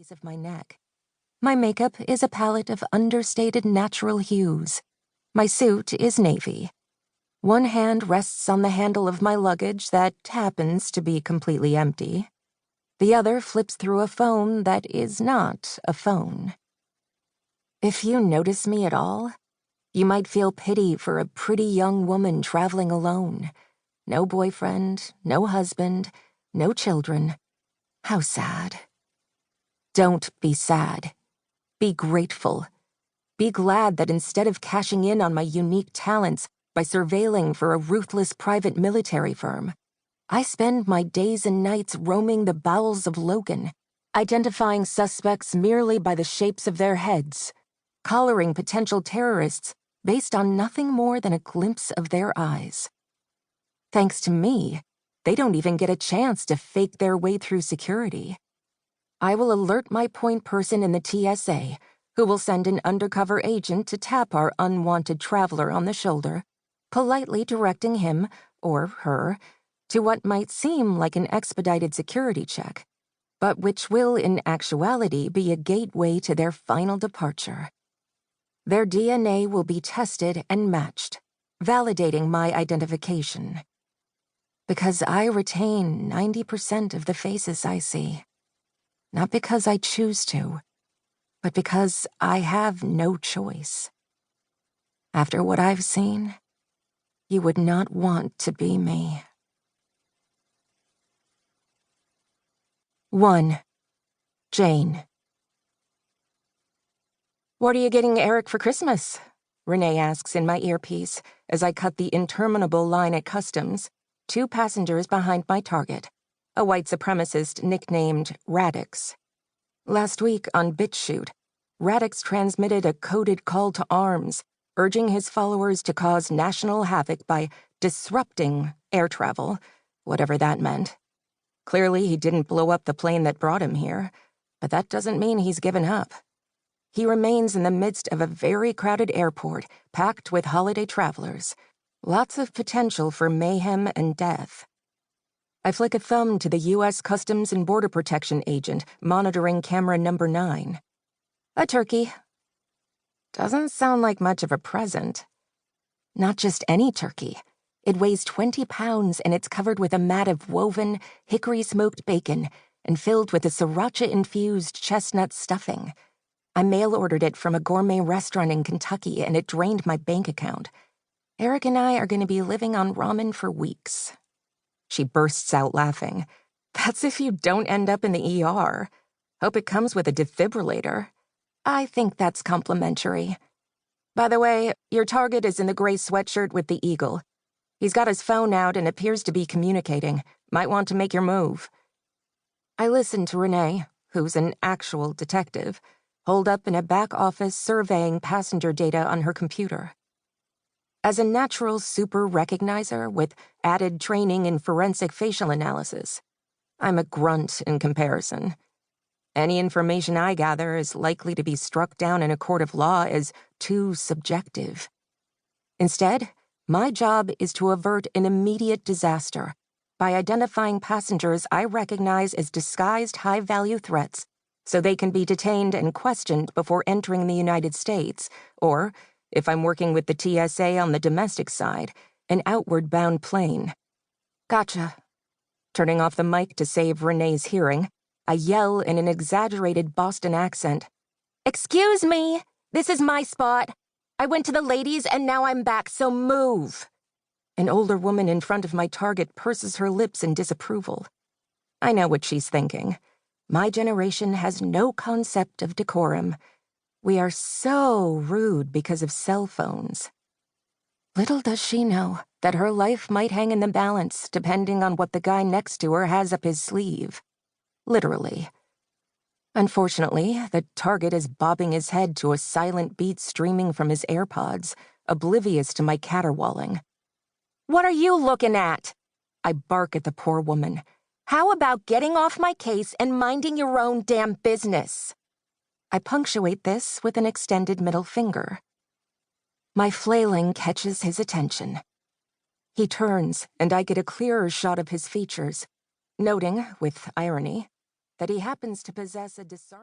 base of my neck. My makeup is a palette of understated natural hues. My suit is navy. One hand rests on the handle of my luggage that happens to be completely empty. The other flips through a phone that is not a phone. If you notice me at all, you might feel pity for a pretty young woman traveling alone. No boyfriend, no husband, no children. How sad. Don't be sad. Be grateful. Be glad that instead of cashing in on my unique talents by surveilling for a ruthless private military firm, I spend my days and nights roaming the bowels of Logan, identifying suspects merely by the shapes of their heads, collaring potential terrorists based on nothing more than a glimpse of their eyes. Thanks to me, they don't even get a chance to fake their way through security. I will alert my point person in the TSA, who will send an undercover agent to tap our unwanted traveler on the shoulder, politely directing him, or her, to what might seem like an expedited security check, but which will in actuality be a gateway to their final departure. Their DNA will be tested and matched, validating my identification. Because I retain 90% of the faces I see. Not because I choose to, but because I have no choice. After what I've seen, you would not want to be me. 1. Jane. "What are you getting Eric for Christmas?" Renee asks in my earpiece as I cut the interminable line at customs, 2 passengers behind my target, a white supremacist nicknamed Radix. Last week on BitChute, Radix transmitted a coded call to arms, urging his followers to cause national havoc by disrupting air travel, whatever that meant. Clearly, he didn't blow up the plane that brought him here, but that doesn't mean he's given up. He remains in the midst of a very crowded airport, packed with holiday travelers. Lots of potential for mayhem and death. I flick a thumb to the U.S. Customs and Border Protection agent monitoring camera number 9. A turkey. Doesn't sound like much of a present. Not just any turkey. It weighs 20 pounds and it's covered with a mat of woven, hickory-smoked bacon and filled with a sriracha-infused chestnut stuffing. I mail-ordered it from a gourmet restaurant in Kentucky and it drained my bank account. Eric and I are going to be living on ramen for weeks. She bursts out laughing. That's if you don't end up in the ER. Hope it comes with a defibrillator. I think that's complimentary. By the way, your target is in the gray sweatshirt with the eagle. He's got his phone out and appears to be communicating. Might want to make your move. I listen to Renee, who's an actual detective, holed up in a back office surveying passenger data on her computer. As a natural super recognizer with added training in forensic facial analysis, I'm a grunt in comparison. Any information I gather is likely to be struck down in a court of law as too subjective. Instead, my job is to avert an immediate disaster by identifying passengers I recognize as disguised high-value threats so they can be detained and questioned before entering the United States, or, if I'm working with the TSA on the domestic side, an outward-bound plane. Gotcha. Turning off the mic to save Renee's hearing, I yell in an exaggerated Boston accent, "Excuse me, this is my spot. I went to the ladies and now I'm back, so move." An older woman in front of my target purses her lips in disapproval. I know what she's thinking. My generation has no concept of decorum. We are so rude because of cell phones. Little does she know that her life might hang in the balance depending on what the guy next to her has up his sleeve. Literally. Unfortunately, the target is bobbing his head to a silent beat streaming from his AirPods, oblivious to my caterwauling. "What are you looking at?" I bark at the poor woman. "How about getting off my case and minding your own damn business?" I punctuate this with an extended middle finger. My flailing catches his attention. He turns, and I get a clearer shot of his features, noting, with irony, that he happens to possess a disarming...